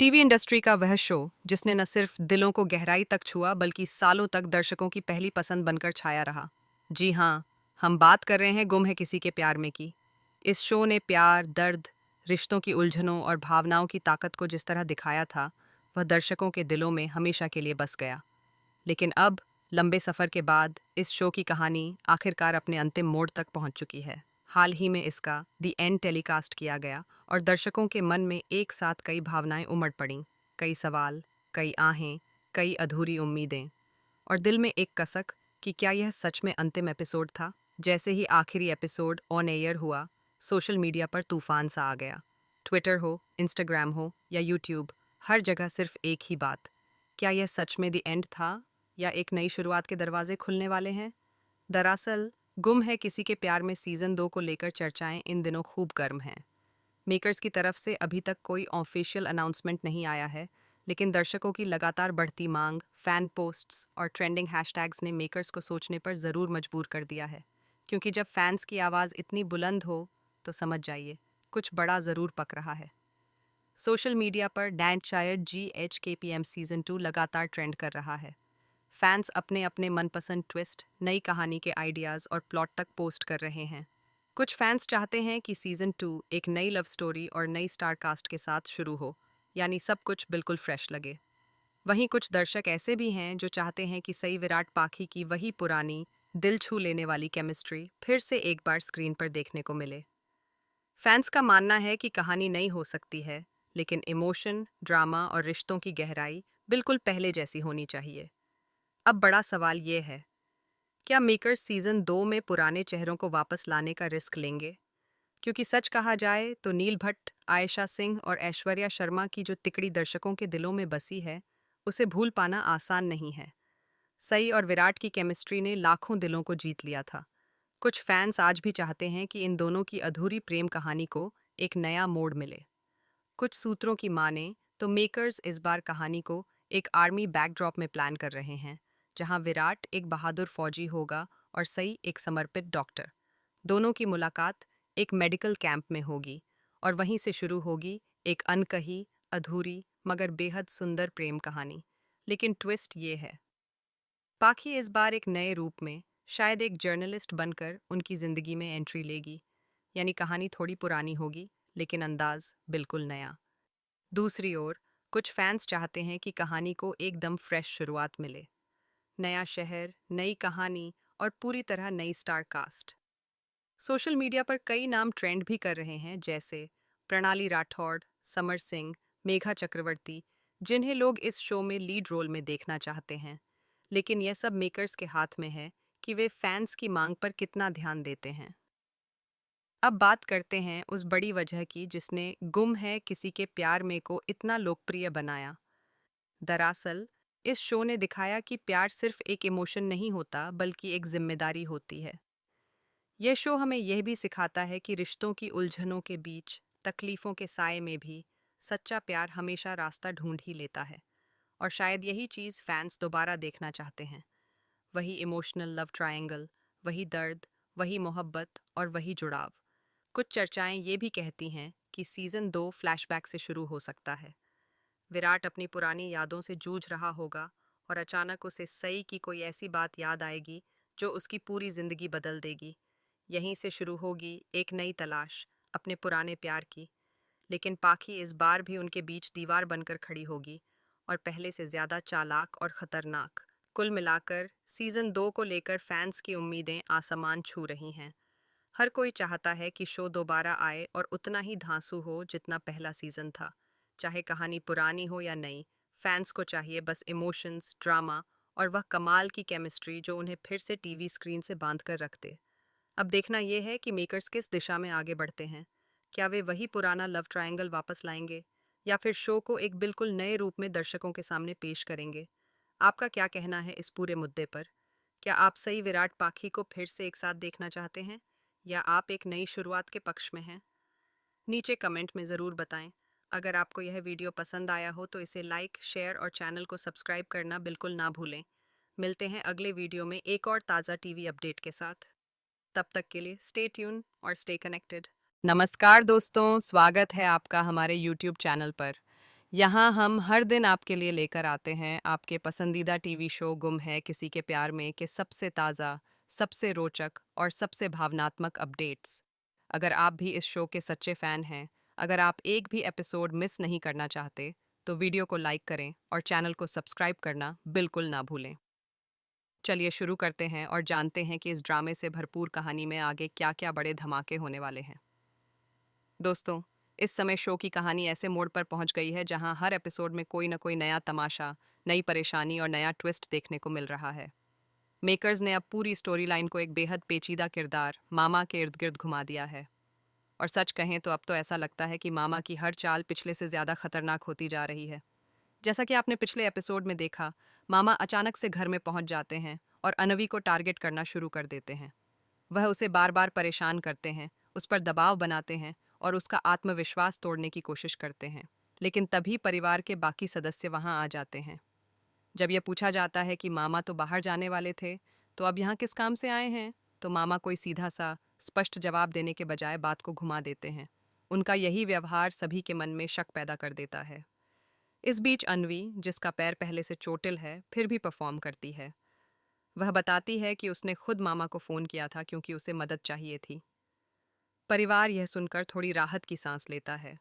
TV industry का वह show जिसने न सिर्फ दिलों को गहराई तक छुआ बल्कि सालों तक दर्शकों की पहली पसंद बनकर छाया रहा। जी हाँ, हम बात कर रहे हैं गुम है किसी के प्यार में की। इस शो ने प्यार, दर्द, रिश्तों की उलझनों और भावनाओं की ताकत को जिस तरह दिखाया था, वह दर्शकों के दिलों में हमेशा के लिए बस गया। लेकिन अब, लंबे सफर के बाद, इस शो की कहानी आखिरकार अपने अंतिम मोड़ तक पहुंच चुकी है। हाल ही में इसका द एंड टेलीकास्ट किया गया और दर्शकों के मन में एक साथ कई भावनाएं उमड़ पड़ीं। कई सवाल, कई आहें, कई अधूरी उम्मीदें और दिल में एक कसक कि क्या यह सच में अंतिम एपिसोड था। जैसे ही आखिरी एपिसोड ऑन एयर हुआ, सोशल मीडिया पर तूफान सा आ गया। ट्विटर हो, इंस्टाग्राम हो या यूट्यूब, हर जगह सिर्फ एक ही बात, क्या यह सच में द एंड था या एक नई शुरुआत के दरवाजे खुलने वाले हैं। दरअसल, गुम है किसी के प्यार में सीजन 2 को लेकर चर्चाएं इन दिनों खूब गर्म हैं। मेकर्स की तरफ से अभी तक कोई ऑफिशियल अनाउंसमेंट नहीं आया है, लेकिन दर्शकों की लगातार बढ़ती मांग, फैन पोस्ट्स और ट्रेंडिंग हैशटैग्स ने मेकर्स को सोचने पर ज़रूर मजबूर कर दिया है। क्योंकि जब फैंस की आवाज़ इतनी बुलंद हो, तो समझ जाइए, कुछ बड़ा ज़रूर पक रहा है। सोशल मीडिया पर डैंड शायद GHKPM सीजन 2 लगातार ट्रेंड कर रहा है। फैंस अपने अपने मनपसंद ट्विस्ट, नई कहानी के आइडियाज़ और प्लॉट तक पोस्ट कर रहे हैं। कुछ फैंस चाहते हैं कि सीजन 2 एक नई लव स्टोरी और नई स्टार कास्ट के साथ शुरू हो, यानी सब कुछ बिल्कुल फ्रेश लगे। वहीं कुछ दर्शक ऐसे भी हैं जो चाहते हैं कि सई विराट पाखी की वही पुरानी, दिल छू लेने वाली केमिस्ट्री फिर से एक बार स्क्रीन पर देखने को मिले। फैंस का मानना है कि कहानी नई हो सकती है, लेकिन इमोशन, ड्रामा और रिश्तों की गहराई बिल्कुल पहले जैसी होनी चाहिए। अब बड़ा सवाल ये है, क्या मेकर्स सीजन 2 में पुराने चेहरों को वापस लाने का रिस्क लेंगे? क्योंकि सच कहा जाए तो नील भट्ट, आयशा सिंह और ऐश्वर्या शर्मा की जो तिकड़ी दर्शकों के दिलों में बसी है, उसे भूल पाना आसान नहीं है। सई और विराट की केमिस्ट्री ने लाखों दिलों को जीत लिया था। कुछ फैंस आज भी चाहते हैं कि इन दोनों की अधूरी प्रेम कहानी को एक नया मोड़ मिले। कुछ सूत्रों की माने तो मेकर्स इस बार कहानी को एक आर्मी बैकड्रॉप में प्लान कर रहे हैं, जहां विराट एक बहादुर फौजी होगा और सई एक समर्पित डॉक्टर। दोनों की मुलाकात एक मेडिकल कैंप में होगी और वहीं से शुरू होगी एक अनकही, अधूरी मगर बेहद सुंदर प्रेम कहानी। लेकिन ट्विस्ट ये है, पाखी इस बार एक नए रूप में, शायद एक जर्नलिस्ट बनकर उनकी जिंदगी में एंट्री लेगी। यानी कहानी थोड़ी पुरानी होगी, लेकिन अंदाज बिल्कुल नया। दूसरी ओर, कुछ फैंस चाहते हैं कि कहानी को एकदम फ्रेश शुरुआत मिले। नया शहर, नई कहानी और पूरी तरह नई स्टार कास्ट। सोशल मीडिया पर कई नाम ट्रेंड भी कर रहे हैं, जैसे प्रणाली राठौड़, समर सिंह, मेघा चक्रवर्ती, जिन्हें लोग इस शो में लीड रोल में देखना चाहते हैं। लेकिन यह सब मेकर्स के हाथ में है कि वे फैंस की मांग पर कितना ध्यान देते हैं। अब बात करते हैं उस बड़ी वजह की जिसने गुम है किसी के प्यार में को इतना लोकप्रिय बनाया। दरअसल, इस शो ने दिखाया कि प्यार सिर्फ एक इमोशन नहीं होता, बल्कि एक जिम्मेदारी होती है। यह शो हमें यह भी सिखाता है कि रिश्तों की उलझनों के बीच, तकलीफों के साए में भी सच्चा प्यार हमेशा रास्ता ढूंढ ही लेता है। और शायद यही चीज़ फैंस दोबारा देखना चाहते हैं। वही इमोशनल लव ट्रायंगल, वही दर्द, वही मोहब्बत और वही जुड़ाव। कुछ चर्चाएं ये भी कहती हैं कि सीजन 2 फ्लैशबैक से शुरू हो सकता है। विराट अपनी पुरानी यादों से जूझ रहा होगा और अचानक उसे सई की कोई ऐसी बात याद आएगी जो उसकी पूरी जिंदगी बदल देगी। यहीं से शुरू होगी एक नई तलाश अपने पुराने प्यार की। लेकिन पाखी इस बार भी उनके बीच दीवार बनकर खड़ी होगी, और पहले से ज्यादा चालाक और खतरनाक। कुल मिलाकर सीजन 2 को लेकर फैंस की उम्मीदें आसमान छू रही हैं। हर कोई चाहता है कि शो दोबारा आए और उतना ही धांसू हो जितना पहला सीजन था। चाहे कहानी पुरानी हो या नई, फैंस को चाहिए बस इमोशंस, ड्रामा और वह कमाल की केमिस्ट्री जो उन्हें फिर से टीवी स्क्रीन से बांध कर रख दे। अब देखना यह है कि मेकर्स किस दिशा में आगे बढ़ते हैं। क्या वे वही पुराना लव ट्रायंगल वापस लाएंगे या फिर शो को एक बिल्कुल नए रूप में दर्शकों के सामने पेश करेंगे। आपका क्या कहना है इस पूरे मुद्दे पर? क्या आप सई विराट पाखी को फिर से एक साथ देखना चाहते हैं या आप एक नई शुरुआत के पक्ष में हैं? नीचे कमेंट में ज़रूर बताएं। अगर आपको यह वीडियो पसंद आया हो तो इसे लाइक, शेयर और चैनल को सब्सक्राइब करना बिल्कुल ना भूलें। मिलते हैं अगले वीडियो में एक और ताज़ा टीवी अपडेट के साथ। तब तक के लिए स्टे ट्यून और स्टे कनेक्टेड। नमस्कार दोस्तों, स्वागत है आपका हमारे YouTube चैनल पर। यहाँ हम हर दिन आपके लिए लेकर आते हैं आपके पसंदीदा टीवी शो गुम है किसी के प्यार में के सबसे ताज़ा, सबसे रोचक और सबसे भावनात्मक अपडेट्स। अगर आप भी इस शो के सच्चे फ़ैन हैं, अगर आप एक भी एपिसोड मिस नहीं करना चाहते, तो वीडियो को लाइक करें और चैनल को सब्सक्राइब करना बिल्कुल ना भूलें। चलिए शुरू करते हैं और जानते हैं कि इस ड्रामे से भरपूर कहानी में आगे क्या-क्या बड़े धमाके होने वाले हैं। दोस्तों, इस समय शो की कहानी ऐसे मोड़ पर पहुंच गई है जहां हर एपिसोड में कोई न कोई नया तमाशा, नई परेशानी और नया ट्विस्ट देखने को मिल रहा है। मेकर्स ने अब पूरी स्टोरी लाइन को एक बेहद पेचीदा किरदार मामा के इर्द गिर्द घुमा दिया है। और सच कहें तो अब तो ऐसा लगता है कि मामा की हर चाल पिछले से ज़्यादा खतरनाक होती जा रही है। जैसा कि आपने पिछले एपिसोड में देखा, मामा अचानक से घर में पहुंच जाते हैं और अनवी को टारगेट करना शुरू कर देते हैं। वह उसे बार बार परेशान करते हैं, उस पर दबाव बनाते हैं और उसका आत्मविश्वास तोड़ने की कोशिश करते हैं। लेकिन तभी परिवार के बाकी सदस्य वहां आ जाते हैं। जब यह पूछा जाता है कि मामा तो बाहर जाने वाले थे, तो अब यहाँ किस काम से आए हैं, तो मामा कोई सीधा सा स्पष्ट जवाब देने के बजाय बात को घुमा देते हैं। उनका यही व्यवहार सभी के मन में शक पैदा कर देता है। इस बीच अनवी, जिसका पैर पहले से चोटिल है, फिर भी परफॉर्म करती है। वह बताती है कि उसने खुद मामा को फ़ोन किया था क्योंकि उसे मदद चाहिए थी। परिवार यह सुनकर थोड़ी राहत की सांस लेता है,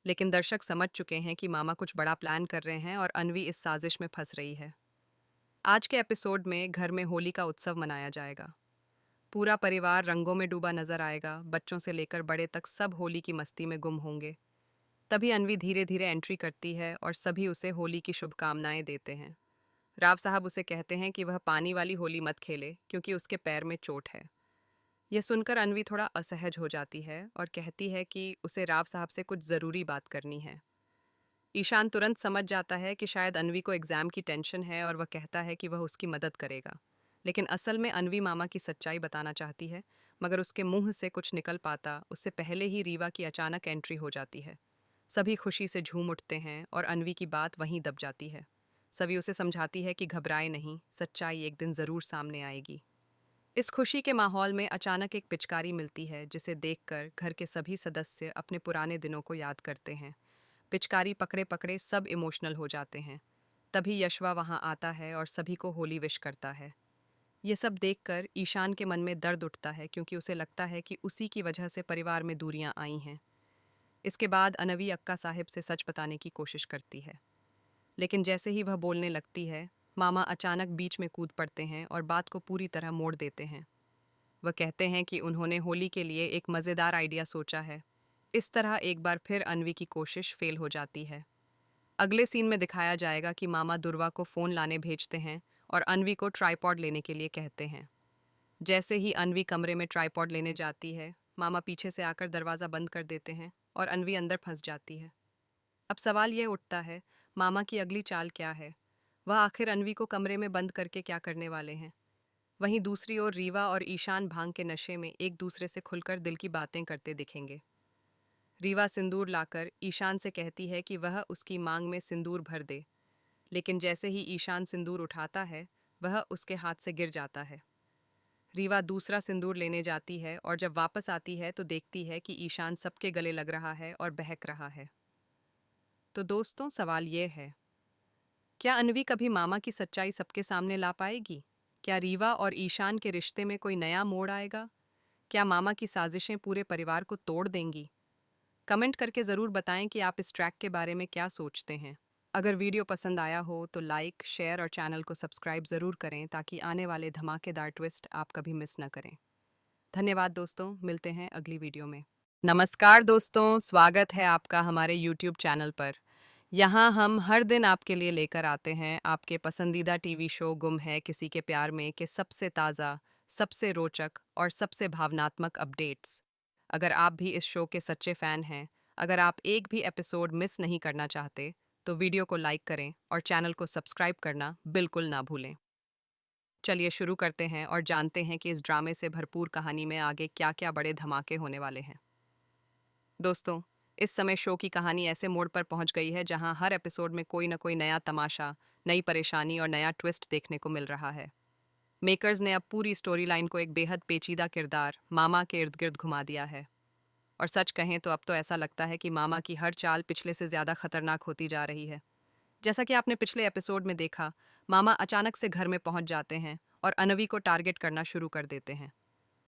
लेकिन दर्शक समझ चुके हैं कि मामा कुछ बड़ा प्लान कर रहे हैं और अनवी इस साजिश में फंस रही है। आज के एपिसोड में घर में होली का उत्सव मनाया जाएगा। पूरा परिवार रंगों में डूबा नजर आएगा, बच्चों से लेकर बड़े तक सब होली की मस्ती में गुम होंगे। तभी अनवी धीरे धीरे एंट्री करती है और सभी उसे होली की शुभकामनाएं देते हैं। राव साहब उसे कहते हैं कि वह पानी वाली होली मत खेले क्योंकि उसके पैर में चोट है। यह सुनकर अनवी थोड़ा असहज हो जाती है और कहती है कि उसे राव साहब से कुछ ज़रूरी बात करनी है। ईशान तुरंत समझ जाता है कि शायद अनवी को एग्ज़ाम की टेंशन है और वह कहता है कि वह उसकी मदद करेगा। लेकिन असल में अनवी मामा की सच्चाई बताना चाहती है, मगर उसके मुंह से कुछ निकल पाता उससे पहले ही रीवा की अचानक एंट्री हो जाती है। सभी खुशी से झूम उठते हैं और अनवी की बात वहीं दब जाती है। सभी उसे समझाती है कि घबराए नहीं, सच्चाई एक दिन ज़रूर सामने आएगी। इस खुशी के माहौल में अचानक एक पिचकारी मिलती है जिसे देखकर घर के सभी सदस्य अपने पुराने दिनों को याद करते हैं। पिचकारी पकड़े पकड़े सब इमोशनल हो जाते हैं। तभी यशवा वहां आता है और सभी को होली विश करता है। ये सब देखकर ईशान के मन में दर्द उठता है क्योंकि उसे लगता है कि उसी की वजह से परिवार में दूरियां आई हैं। इसके बाद अनवी अक्का साहिब से सच बताने की कोशिश करती है, लेकिन जैसे ही वह बोलने लगती है, मामा अचानक बीच में कूद पड़ते हैं और बात को पूरी तरह मोड़ देते हैं। वह कहते हैं कि उन्होंने होली के लिए एक मज़ेदार आइडिया सोचा है। इस तरह एक बार फिर अनवी की कोशिश फेल हो जाती है। अगले सीन में दिखाया जाएगा कि मामा दुर्वा को फ़ोन लाने भेजते हैं और अनवी को ट्राइपॉड लेने के लिए कहते हैं। जैसे ही अनवी कमरे में ट्राइपॉड लेने जाती है, मामा पीछे से आकर दरवाज़ा बंद कर देते हैं और अनवी अंदर फंस जाती है। अब सवाल यह उठता है, मामा की अगली चाल क्या है? वह आखिर अनवी को कमरे में बंद करके क्या करने वाले हैं? वहीं दूसरी ओर रीवा और ईशान भांग के नशे में एक दूसरे से खुलकर दिल की बातें करते दिखेंगे। रीवा सिंदूर लाकर ईशान से कहती है कि वह उसकी मांग में सिंदूर भर दे, लेकिन जैसे ही ईशान सिंदूर उठाता है, वह उसके हाथ से गिर जाता है। रीवा दूसरा सिंदूर लेने जाती है और जब वापस आती है तो देखती है कि ईशान सबके गले लग रहा है और बहक रहा है। तो दोस्तों, सवाल ये है, क्या अनवी कभी मामा की सच्चाई सबके सामने ला पाएगी? क्या रीवा और ईशान के रिश्ते में कोई नया मोड़ आएगा? क्या मामा की साजिशें पूरे परिवार को तोड़ देंगी? कमेंट करके ज़रूर बताएं कि आप इस ट्रैक के बारे में क्या सोचते हैं। अगर वीडियो पसंद आया हो तो लाइक, शेयर और चैनल को सब्सक्राइब ज़रूर करें ताकि आने वाले धमाकेदार ट्विस्ट आप कभी मिस न करें। धन्यवाद दोस्तों, मिलते हैं अगली वीडियो में। नमस्कार दोस्तों, स्वागत है आपका हमारे YouTube चैनल पर। यहाँ हम हर दिन आपके लिए लेकर आते हैं आपके पसंदीदा टीवी शो गुम है किसी के प्यार में के सबसे ताज़ा, सबसे रोचक और सबसे भावनात्मक अपडेट्स। अगर आप भी इस शो के सच्चे फ़ैन हैं, अगर आप एक भी एपिसोड मिस नहीं करना चाहते, तो वीडियो को लाइक करें और चैनल को सब्सक्राइब करना बिल्कुल ना भूलें। चलिए शुरू करते हैं और जानते हैं कि इस ड्रामे से भरपूर कहानी में आगे क्या-क्या बड़े धमाके होने वाले हैं। दोस्तों, इस समय शो की कहानी ऐसे मोड़ पर पहुंच गई है जहां हर एपिसोड में कोई न कोई नया तमाशा, नई परेशानी और नया ट्विस्ट देखने को मिल रहा है। मेकर्स ने अब पूरी स्टोरी लाइन को एक बेहद पेचीदा किरदार मामा के इर्द गिर्द घुमा दिया है। और सच कहें तो अब तो ऐसा लगता है कि मामा की हर चाल पिछले से ज़्यादा खतरनाक होती जा रही है। जैसा कि आपने पिछले एपिसोड में देखा, मामा अचानक से घर में पहुंच जाते हैं और अनवी को टारगेट करना शुरू कर देते हैं।